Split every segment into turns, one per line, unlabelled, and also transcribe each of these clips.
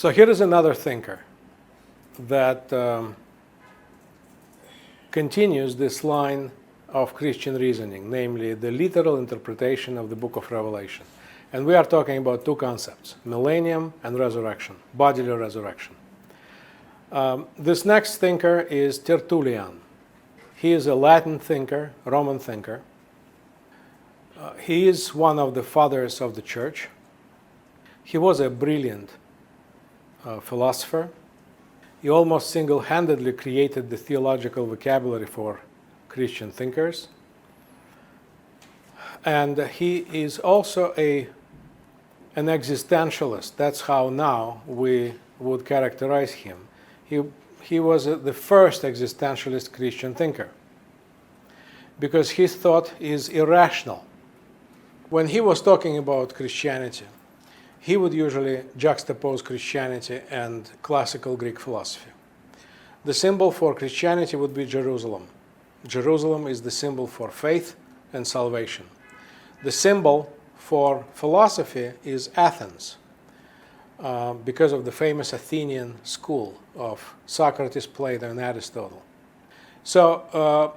So here is another thinker that continues this line of Christian reasoning, namely the literal interpretation of the book of Revelation. And we are talking about two concepts, millennium and resurrection, bodily resurrection. This next thinker is Tertullian. He is a Latin thinker, Roman thinker. He is one of the fathers of the church. He was a brilliant philosopher. He almost single-handedly created the theological vocabulary for Christian thinkers. And he is also an existentialist. That's how now we would characterize him. He was the first existentialist Christian thinker because his thought is irrational. When he was talking about Christianity, he would usually juxtapose Christianity and classical Greek philosophy. The symbol for Christianity would be Jerusalem. Jerusalem is the symbol for faith and salvation. The symbol for philosophy is Athens, because of the famous Athenian school of Socrates, Plato, and Aristotle. So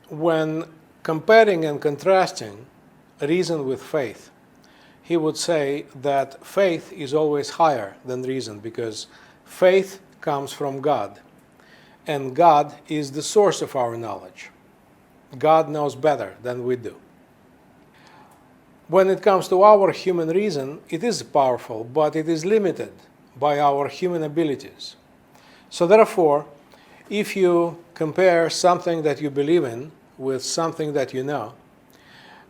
when comparing and contrasting reason with faith, he would say that faith is always higher than reason because faith comes from God, and God is the source of our knowledge. God knows better than we do. When it comes to our human reason, it is powerful, but it is limited by our human abilities. So therefore, if you compare something that you believe in with something that you know,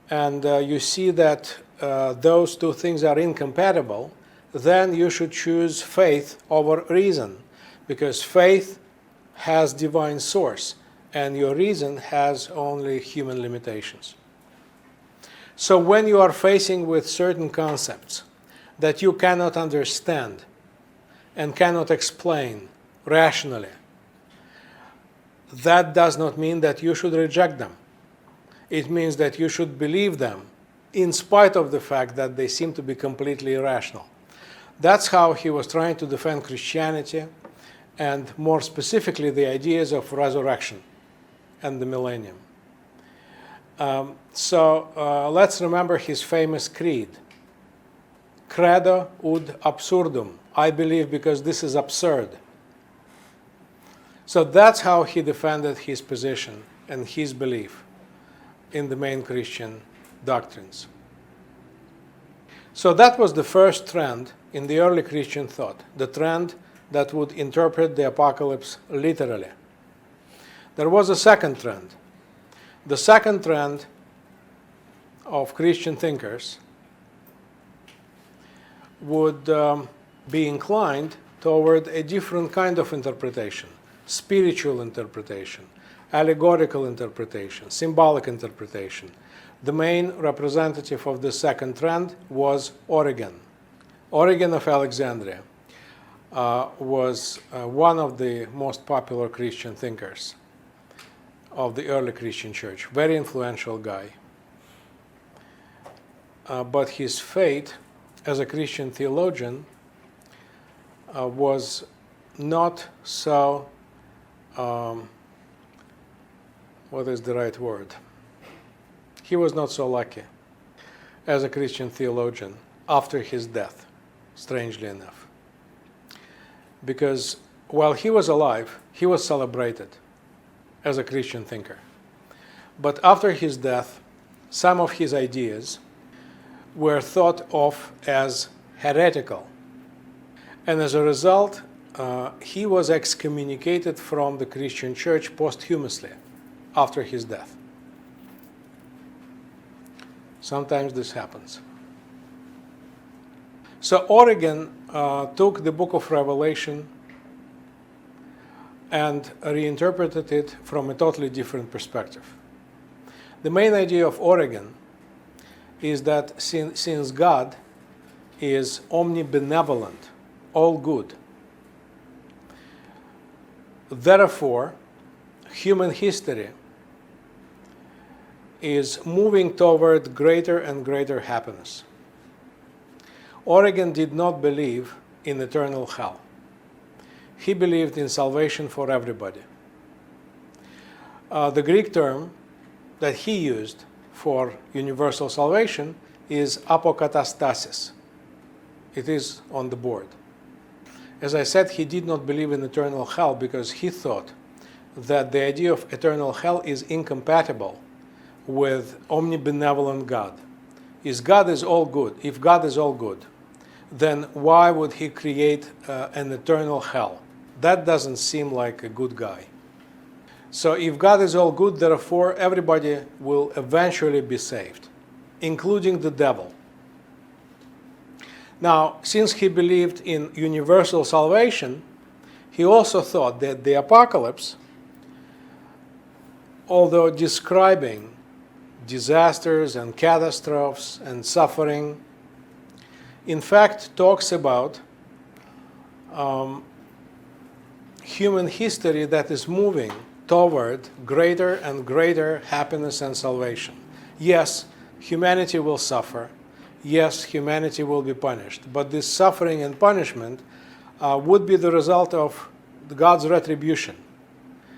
and you see that those two things are incompatible, then you should choose faith over reason, because faith has divine source, and your reason has only human limitations. So when you are facing with certain concepts that you cannot understand and cannot explain rationally, that does not mean that you should reject them. It means that you should believe them in spite of the fact that they seem to be completely irrational. That's how he was trying to defend Christianity, and more specifically the ideas of resurrection and the millennium. So let's remember his famous creed. Credo ud absurdum. I believe because this is absurd. So that's how he defended his position and his belief in the main Christian doctrines. So that was the first trend in the early Christian thought, the trend that would interpret the apocalypse literally. There was a second trend. The second trend of Christian thinkers would be inclined toward a different kind of interpretation, spiritual interpretation, allegorical interpretation, symbolic interpretation. The main representative of the second trend was Origen. Origen of Alexandria was one of the most popular Christian thinkers of the early Christian church, very influential guy. But his fate as a Christian theologian was not so, what is the right word? He was not so lucky as a Christian theologian after his death, strangely enough. Because while he was alive, he was celebrated as a Christian thinker. But after his death, some of his ideas were thought of as heretical. And as a result, he was excommunicated from the Christian church posthumously after his death. Sometimes this happens. So Origen took the book of Revelation and reinterpreted it from a totally different perspective. The main idea of Origen is that since God is omnibenevolent, all good, therefore, human history is moving toward greater and greater happiness. Origen did not believe in eternal hell. He believed in salvation for everybody. The Greek term that he used for universal salvation is apokatastasis. It is on the board. As I said, he did not believe in eternal hell because he thought that the idea of eternal hell is incompatible with omnibenevolent God. If God is all good, then why would he create an eternal hell? That doesn't seem like a good guy. So if God is all good, therefore everybody will eventually be saved, including the devil. Now, since he believed in universal salvation, he also thought that the apocalypse, although describing disasters and catastrophes and suffering, in fact talks about human history that is moving toward greater and greater happiness and salvation. Yes, humanity will suffer. Yes, humanity will be punished. But this suffering and punishment would be the result of God's retribution.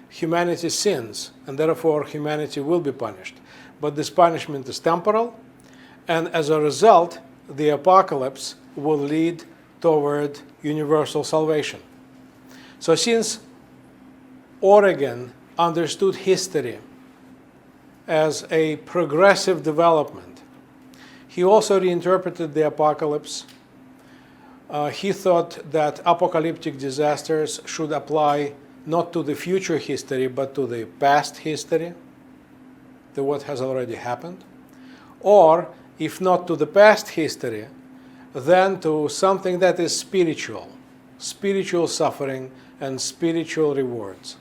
Humanity sins, and therefore humanity will be punished. But this punishment is temporal, and as a result, the apocalypse will lead toward universal salvation. So since Origen understood history as a progressive development, he also reinterpreted the apocalypse. He thought that apocalyptic disasters should apply not to the future history, but to the past history, to what has already happened. Or, if not to the past history, then to something that is spiritual suffering and spiritual rewards.